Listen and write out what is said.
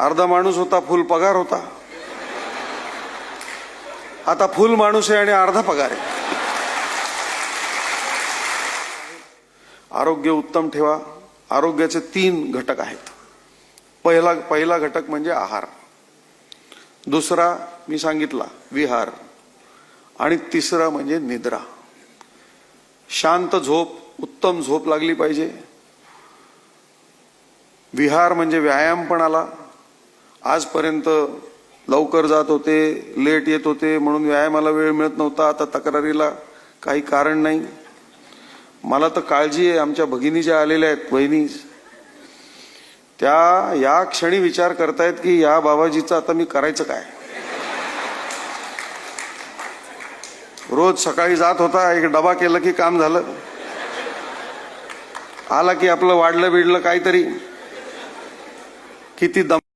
अर्धा माणूस होता, फुल पगार होता. आता फुल माणूस आहे आणि अर्धा पगार आहे. आरोग्य उत्तम ठेवा. आरोग्याचे 3 घटक आहेत. पहिला घटक म्हणजे आहार, दुसरा मी सांगितला विहार, आणि तिसरा म्हणजे निद्रा. शांत झोप, उत्तम झोप लागली पाहिजे. विहार म्हणजे व्यायाम पण आला. आजपर्यंत लवकर जात होते, लेट येत होते म्हणून व्यायामाला वेळ मिळत नव्हता. आता तक्रारीला काही कारण नाही. मला तर काळजी आहे, आमच्या भगिनी ज्या आलेल्या आहेत, वहिनी, त्या या क्षणी विचार करतायत की या बाबाजीचं आता मी करायचं काय. रोज सकाळी जात होता, एक डबा केलं की काम झालं. आला की आपलं वाढलं बिडलं काहीतरी, किती दम